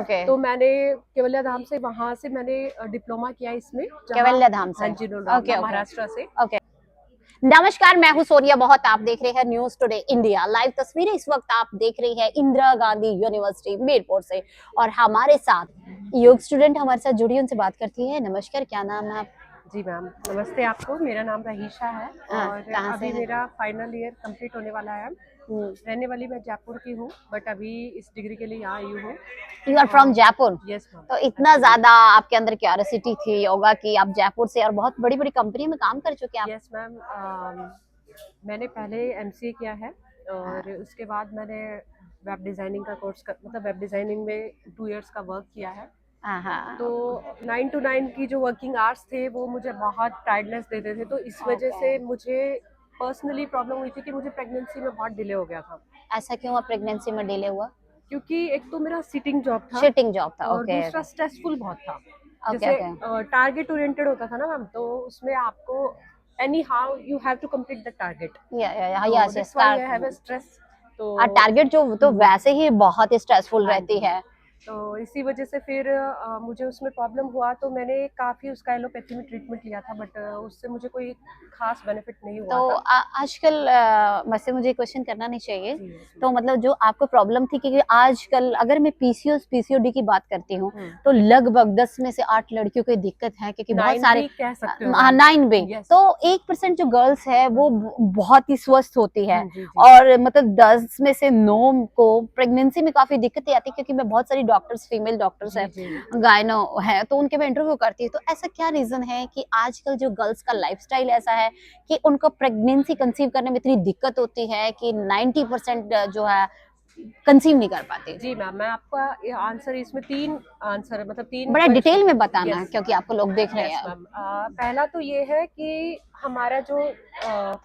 Okay. तो मैंने केवल्या धाम से वहां से मैंने डिप्लोमा किया इसमें, केवल्या धाम से। हाँ जी, ओके ओके महाराष्ट्र से। ओके। नमस्कार, मैं हूं सोनिया बहुत। आप देख रहे हैं न्यूज टुडे इंडिया लाइव तस्वीरें। इस वक्त आप देख रही हैं इंदिरा गांधी यूनिवर्सिटी मीरपुर से, और हमारे साथ योग स्टूडेंट हमारे साथ जुड़ी, उनसे बात करती है। नमस्कार, क्या नाम है आप? जी मैम, नमस्ते आपको। मेरा नाम रहीशा है और कहाँ से अभी है? मेरा फाइनल ईयर कंप्लीट होने वाला है। हम्म। रहने वाली मैं जयपुर की हूँ, बट अभी इस डिग्री के लिए यहाँ आई हूँ। You are from Jaipur? Yes ma'am. तो इतना ज्यादा आपके अंदर क्यूरियोसिटी थी योगा की, आप जयपुर से और बहुत बड़ी बड़ी कंपनी में काम कर चुके हैं आप। यस मैम, मैंने पहले एमसीए किया है और उसके बाद मैंने वेब डिज़ाइनिंग का कोर्स मतलब वेब डिज़ाइनिंग में 2 इयर्स का वर्क किया है। तो 9 to 9 की जो वर्किंग आवर्स थे वो मुझे बहुत टायर्डनेस देते थे, तो इस वजह से मुझे पर्सनली प्रॉब्लम हुई थी कि मुझे प्रेगनेंसी में बहुत डिले हो गया था। ऐसा क्यों हुआ प्रेगनेंसी में डिले हुआ? क्योंकि एक तो मेरा सिटिंग जॉब था शिटिंग जॉब था। और ओके दूसरा स्ट्रेसफुल बहुत था। ओके जैसे ओके। टारगेट ओरिएंटेड होता था ना मैम, तो उसमें आपको anyhow you have to complete the target. तो yes yes. That's why I have a stress. तो टारगेट जो तो वैसे ही बहुत स्ट्रेसफुल हाँ रहती जी, है। तो इसी वजह से फिर मुझे उसमें प्रॉब्लम हुआ, तो मैंने काफ़ी उसका एलोपैथी में ट्रीटमेंट लिया था, बट उससे मुझे कोई खास बेनिफिट नहीं तो हुआ था। आजकल वैसे मुझे क्वेश्चन करना नहीं चाहिए। जी तो मतलब जो आपको प्रॉब्लम थी, क्योंकि आजकल अगर मैं पीसीओएस पीसीओडी की बात करती हूँ तो लगभग 10 में से 8 लड़कियों को दिक्कत है, क्योंकि बहुत 9 सारे भी कह सकते हो मैम। 9 भी। यस। तो 1% जो गर्ल्स है वो बहुत ही स्वस्थ होती है, जी जी। और मतलब 10 में से 9 को प्रेगनेंसी में काफी दिक्कतें आती है, क्योंकि मैं बहुत सारी डॉक्टर्स, फीमेल डॉक्टर्स जी है, जी। गायनो है, तो उनके मैं इंटरव्यू करती हूँ। तो ऐसा क्या रीजन है कि आजकल जो गर्ल्स का लाइफस्टाइल ऐसा है कि उनको प्रेगनेंसी कंसीव करने में इतनी दिक्कत होती है कि 90% जो है कंसीव नहीं कर पाते? जी मैम, मैं आपका ये आंसर, इसमें 3 आंसर है, मतलब 3 बड़ा डिटेल में क्वेश्चन। बताना, यस क्योंकि आपको लोग देख रहे यस हैं। मैम। पहला तो ये है कि हमारा जो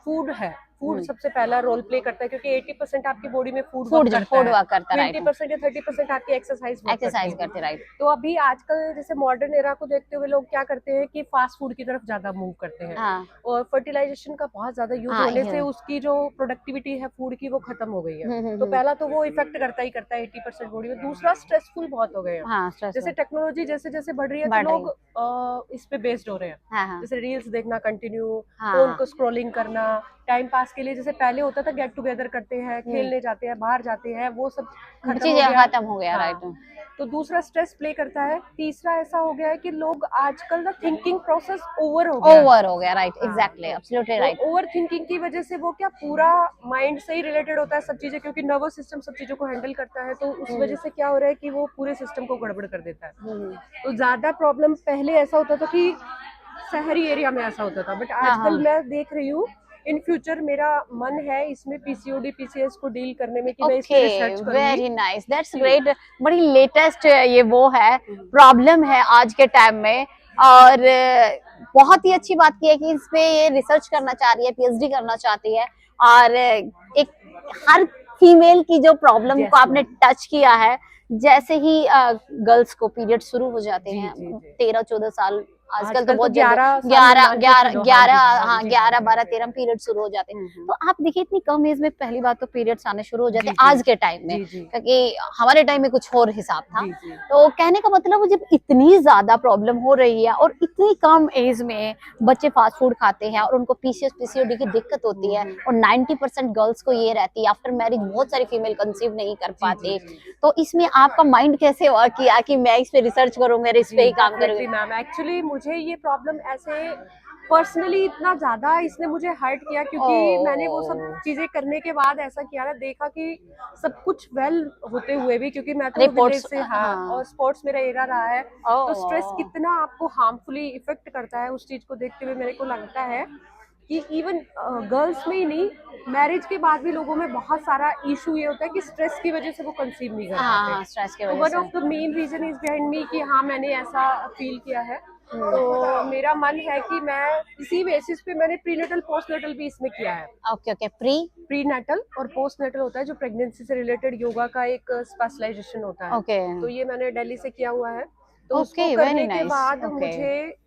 फूड है, फूड सबसे पहला रोल प्ले करता है, क्योंकि 80% आपकी बॉडी में फूड वर्क फूड जो करता फूड है। वर्क करता, राइट। 20% या 30% आपकी एक्सरसाइज वर्क करती एक्सरसाइज है। करते, राइट। तो अभी आजकल जैसे मॉडर्न एरा को देखते हुए लोग क्या करते हैं कि फास्ट फूड की तरफ ज्यादा मूव करते हैं, हाँ और फर्टिलाइजेशन का बहुत ज्यादा यूज हाँ होने से उसकी जो प्रोडक्टिविटी है फूड की वो खत्म हो गई है। तो हम्म। पहला तो वो इफेक्ट करता ही करता है 80% बॉडी में। दूसरा, स्ट्रेसफुल बहुत हो गए हैं। हाँ स्ट्रेस जैसे टेक्नोलॉजी जैसे जैसे बढ़ रही है, तो बढ़ रही लोग है। इस पे बेस्ड हो रहे हैं। हाँ हाँ जैसे रील्स देखना कंटिन्यू, फोन हाँ। को स्क्रॉलिंग करना, टाइम पास के लिए। जैसे पहले होता था गेट टुगेदर करते हैं, खेलने जाते हैं, बाहर जाते हैं, वो सब खत्म हो चीजें गया है। खत्म हो गया, राइट। हाँ, तो दूसरा स्ट्रेस प्ले करता है। तीसरा ऐसा हो गया है कि लोग आजकल ना थिंकिंग प्रोसेस ओवर हो गया है। ओवर हो गया, राइट, हाँ, एग्जैक्टली, एब्सोल्युटली तो राइट। ओवर थिंकिंग की वजह से वो क्या पूरा माइंड से ही रिलेटेड होता है सब चीजें, क्योंकि नर्वस सिस्टम सब चीजों को हैंडल करता है, तो उस वजह से क्या हो रहा है कि वो पूरे सिस्टम को गड़बड़ कर देता है। तो ज्यादा प्रॉब्लम पहले ऐसा होता था कि शहरी एरिया में ऐसा होता था, बट हाँ आजकल हाँ। मैं देख रही हूँ, इन फ्यूचर मेरा मन है इसमें पीसीओडी पीसीएस को डील करने में, कि मैं इस पे ओके, रिसर्च करूंगी। वेरी नाइस, दैट्स जी। ग्रेट। बड़ी लेटेस्ट ये वो है, प्रॉब्लम है आज के टाइम में। और बहुत ही अच्छी बात की है कि इस पे ये रिसर्च करना चाह रही है, पीएचडी करना चाहती है। और एक हर फीमेल की जो प्रॉब्लम को यस आपने मैम। टच किया है। जैसे ही गर्ल्स को पीरियड शुरू हो जाते जी हैं जी जी। 13-14 साल, आजकल तो आजकल तो बहुत जल्दी 11 साल 11 मान के 11 चलो। हाँ 11 जी, हाँ हाँ जी, हाँ 11 जी। 12 13 पीरियड शुरू हो जाते हैं। तो आप देखिए इतनी कम एज में पहली बात तो पीरियड्स आने शुरू हो जाते जी हैं जी आज के टाइम में, जी जी क्योंकि हमारे टाइम में कुछ और हिसाब था। जी जी। तो कहने का मतलब, जब इतनी ज्यादा प्रॉब्लम हो रही है और इतनी कम एज में बच्चे फास्ट फूड खाते हैं और उनको पीसीएस पीसीओडी की दिक्कत होती है, और 90% गर्ल्स को ये रहती है, आफ्टर मैरिज बहुत सारी फीमेल कंसीव नहीं कर जी जी पाते। जी तो इसमें आपका माइंड कैसे वर्क किया कि मैं इस पे रिसर्च करूंगा, इस पे जी, ही काम डेफिनेटली करूंगी? मैम। एक्चुअली मुझे ये प्रॉब्लम ऐसे पर्सनली इतना ज़्यादा इसने मुझे हर्ट किया, क्योंकि मैंने वो सब ओ, चीज़ें करने के बाद ऐसा किया ना, देखा कि सब कुछ वेल होते हुए भी, क्योंकि मैं तो विलेज रिपोर्ट्स, से, हाँ, हाँ। और स्पोर्ट्स मेरा एरा रहा है, ओ, तो स्ट्रेस कितना आपको हार्मफुली इफेक्ट करता है, उस चीज़ को देखते हुए मेरे को लगता है कि इवन गर्ल्स में ही नहीं, मैरिज के बाद भी लोगों में बहुत सारा इशू ये होता है कि स्ट्रेस की वजह से वो कंसीव नहीं कर हाँ पाते। हाँ, स्ट्रेस की तो वजह वन से। Of the main reason is behind me कि हाँ, मैंने ऐसा फील किया है। तो मेरा मन है कि मैं इसी बेसिस पे, मैंने प्रीनेटल पोस्टनेटल भी इसमें किया है। Okay okay, pre. प्रीनेटल और पोस्टनेटल होता है जो प्रेगनेंसी से रिलेटेड योगा का एक स्पेशलाइजेशन होता है। ओके तो ये मैंने दिल्ली से किया हुआ है। तो ओके, उसको वेरी करने के नाइस। बाद ओके। मुझे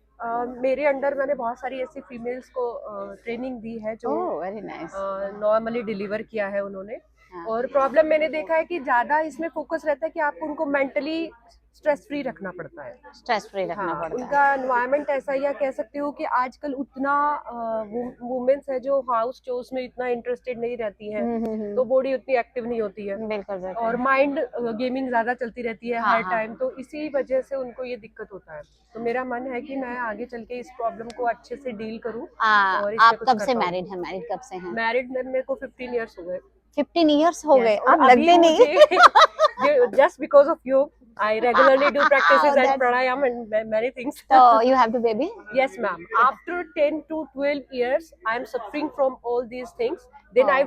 मेरे अंडर मैंने बहुत सारी ऐसी फीमेल्स को ट्रेनिंग दी है जो ओह, वेरी नाइस। नॉर्मली डिलीवर किया है उन्होंने। हाँ और प्रॉब्लम मैंने देखा है कि ज़्यादा इसमें फोकस रहता है कि आप उनको मेंटली स्ट्रेस फ्री रखना पड़ता है। स्ट्रेस फ्री रखना हाँ, पड़ता है। उनका एनवायरनमेंट ऐसा, या कह सकते हो कि आजकल उतना वुमेन्स है जो हाउस चोर्स में इतना इंटरेस्टेड नहीं रहती हैं, तो बॉडी उतनी एक्टिव नहीं होती है बिल्कुल और माइंड गेमिंग ज्यादा चलती रहती है हाँ, हर हाँ। टाइम, तो इसी वजह से उनको ये दिक्कत होता है। तो मेरा मन है कि मैं आगे चल के इस प्रॉब्लम को अच्छे से डील करूं और इसमें आप कुछ कब कर से पाऊं। मैरिड हैं? मैरिड कब से हैं? मैरिड मेरे को 15 इयर्स हो गए। 15 इयर्स हो गए, Yes, और अब अभी लगते नहीं। मुझे just because of you, I regularly do practices and That's- pranayam and many things. So you have the baby? Yes, ma'am. After 10 to 12 years, I am suffering from all these things. Then I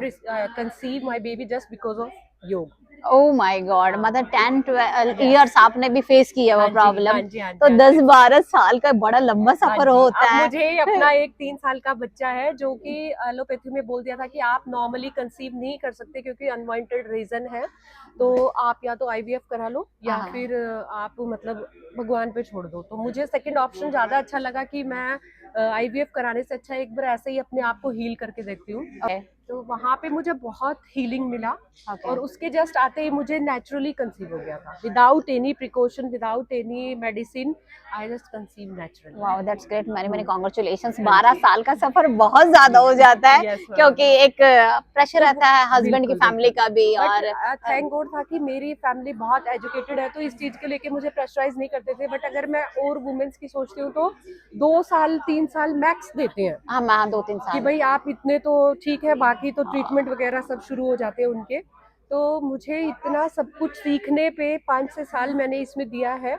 conceived my baby just because of yoga. Oh my God, मतलब 10-12 years आपने भी face किया वो problem, हाँ जी, तो 10-12 साल का बड़ा लंबा सफर होता अब है। मुझे अपना एक 3 साल का बच्चा है जो कि एलोपैथी में बोल दिया था कि आप नॉर्मली कंसीव नहीं कर सकते क्योंकि अनवांटेड रीजन है, तो आप या तो आईवीएफ करा लो या फिर आप मतलब भगवान पे छोड़ दो। तो मुझे सेकंड ऑप्शन ज्यादा अच्छा लगा कि मैं आईवीएफ कराने से अच्छा एक बार ऐसे ही अपने आप को हील करके देखती हूँ। तो वहाँ पे मुझे बहुत हीलिंग मिला और उसके जस्ट आते ही मुझे नेचुरली कंसीव हो गया था, without any precaution, without any medicine, I just conceive naturally. Wow, that's great, many many congratulations. 12 साल का सफर बहुत ज्यादा हो जाता है क्योंकि एक प्रेशर रहता है हस्बैंड की फैमिली का भी, और थैंक गॉड था कि मेरी फैमिली बहुत एजुकेटेड है तो इस चीज के लेके मुझे प्रेशराइज नहीं करते थे। बट अगर मैं और वुमेन्स की सोचती हूँ तो 2 साल 3 साल मैक्स देते हैं। हाँ, 2-3 कि साल भाई आप इतने तो ठीक है, बाकी तो ट्रीटमेंट वगैरह सब शुरू हो जाते हैं उनके। तो मुझे इतना सब कुछ सीखने पे 5-6 साल मैंने इसमें दिया है।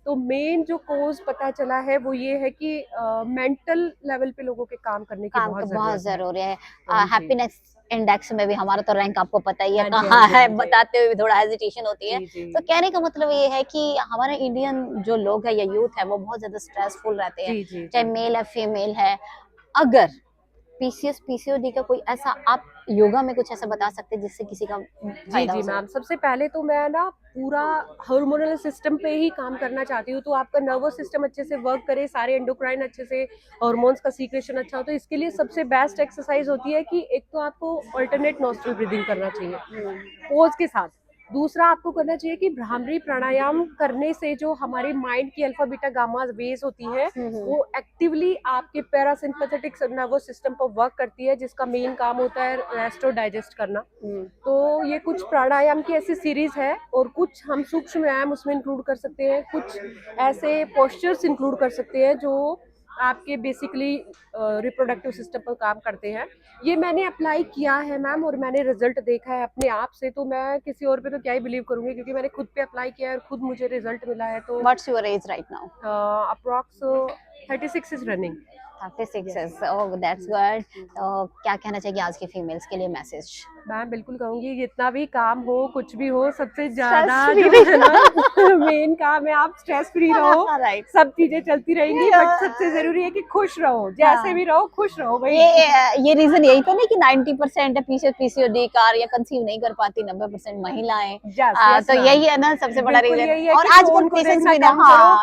तो मेन जो कोज पता चला है वो ये है कि मेंटल लेवल पे लोगों के काम करने की बहुत जरूरी है। हाँ जी। हैप्पीनेस इंडेक्स में भी हमारा तो रैंक आपको पता ही है हाँ जी, कहाँ हाँ जी, है, हाँ जी। बताते हुए भी थोड़ा हेजिटेशन होती है। जी, जी। तो कहने का मतलब ये है कि हमारे इंडियन जो लोग है या यूथ है वो बहुत ज्यादा स्ट्रेसफुल रहते हैं, जी, जी, चाहे जी। मेल है फीमेल है। अगर पीसीएस पीसीओडी का कोई ऐसा आप योगा में कुछ ऐसा बता सकते हैं जिससे किसी का जी फायदा जी हो सके? मैम, सबसे पहले तो मैं ना पूरा हार्मोनल सिस्टम पे ही काम करना चाहती हूँ। तो आपका नर्वस सिस्टम अच्छे से वर्क करे, सारे एंडोक्राइन अच्छे से, हार्मोन्स का सीक्रेशन अच्छा हो, तो इसके लिए सबसे बेस्ट एक्सरसाइज होती है कि एक तो आपको अल्टरनेट नॉस्ट्रल ब्रीदिंग करना चाहिए पोज के साथ। दूसरा आपको करना चाहिए कि भ्रामरी प्राणायाम करने से जो हमारी माइंड की अल्फा बीटा गामा वेज होती है वो एक्टिवली आपके पैरासिम्पैथेटिक नर्वस सिस्टम पर वर्क करती है, जिसका मेन काम होता है रेस्ट और डाइजेस्ट करना। तो ये कुछ प्राणायाम की ऐसी सीरीज है और कुछ हम सूक्ष्म व्यायाम उसमें इंक्लूड कर सकते हैं, कुछ ऐसे पोस्चर्स इंक्लूड कर सकते हैं जो आपके बेसिकली रिप्रोडक्टिव सिस्टम पर काम करते हैं। ये मैंने अप्लाई किया है मैम और मैंने रिजल्ट देखा है अपने आप से, तो मैं किसी और पे तो क्या ही बिलीव करूंगी क्योंकि मैंने खुद पे अप्लाई किया है और खुद मुझे रिजल्ट मिला है। तो what's your age right now? Approx 36 is running. 36 is, oh that's good। तो क्या कहना चाहिए आज के फीमेल्स के लिए मैसेज? मैं बिल्कुल कहूंगी जितना भी काम हो कुछ भी हो, सबसे ज्यादा Stress जो है ना मेन काम है आप स्ट्रेस फ्री रहो। राइट, सब चीजें चलती रहेंगी बट सबसे जरूरी है कि खुश रहो, जैसे भी रहो खुश रहो भाई। ये रीजन यही तो नहीं कि 90% है पीसीओडी का या कंसीव नहीं कर पाती 90% महिलाएं। तो यही है ना सबसे बड़ा रीजन। और आजकल पेशेंस भी ना,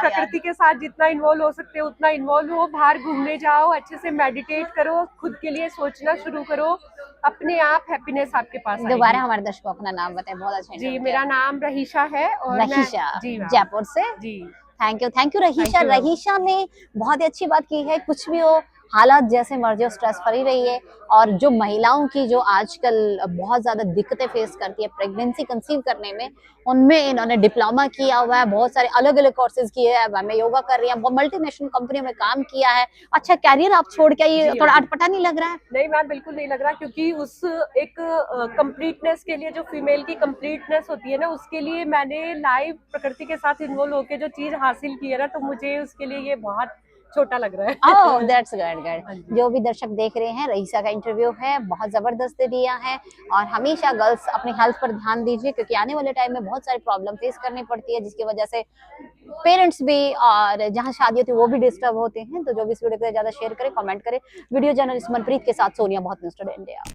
प्रकृति के साथ जितना इन्वॉल्व हो सकते हो उतना इन्वॉल्व हो, बाहर घूमने जाओ, अच्छे से मेडिटेट करो, खुद के लिए सोचना शुरू करो, अपने आप हैप्पीनेस आपके पास आएगी। दोबारा हमारे दर्शकों अपना नाम बताएं, बहुत अच्छा। जी मेरा नाम रहीशा है और रहीशा जी जयपुर से। जी थैंक यू रहीशा। रहीशा ने बहुत ही अच्छी बात की है, कुछ भी हो हालात जैसे मर्जी हो स्ट्रेस फ्री रही है। और जो महिलाओं की जो आजकल बहुत ज्यादा दिक्कतें फेस करती है प्रेगनेंसी कंसीव करने में, उनमें इन्होंने डिप्लोमा किया हुआ है, बहुत सारे अलग अलग कोर्सेज किए हैं, मैं योगा कर रही है, मल्टीनेशनल कंपनी में काम किया है। अच्छा कैरियर आप छोड़ के ये थोड़ा अटपटा नहीं लग रहा है? नहीं मैम बिल्कुल नहीं लग रहा, क्योंकि उस एक कंप्लीटनेस के लिए, जो फीमेल की कंप्लीटनेस होती है ना, उसके लिए मैंने लाइव प्रकृति के साथ इन्वॉल्व होकर जो चीज हासिल की है ना, तो मुझे उसके लिए ये बहुत छोटा लग रहा है। Oh that's good. जो भी दर्शक देख रहे हैं, रहीशा का इंटरव्यू है, बहुत जबरदस्त दिया है। और हमेशा गर्ल्स अपनी हेल्थ पर ध्यान दीजिए क्योंकि आने वाले टाइम में बहुत सारी प्रॉब्लम फेस करनी पड़ती है, जिसकी वजह से पेरेंट्स भी और जहां शादी होती है वो भी डिस्टर्ब होते हैं। तो जो भी इस वीडियो को ज्यादा शेयर करें, कमेंट करें। वीडियो जर्नलिस्ट मनप्रीत के साथ सोनिया, बहुत इंस्टेड इंडिया।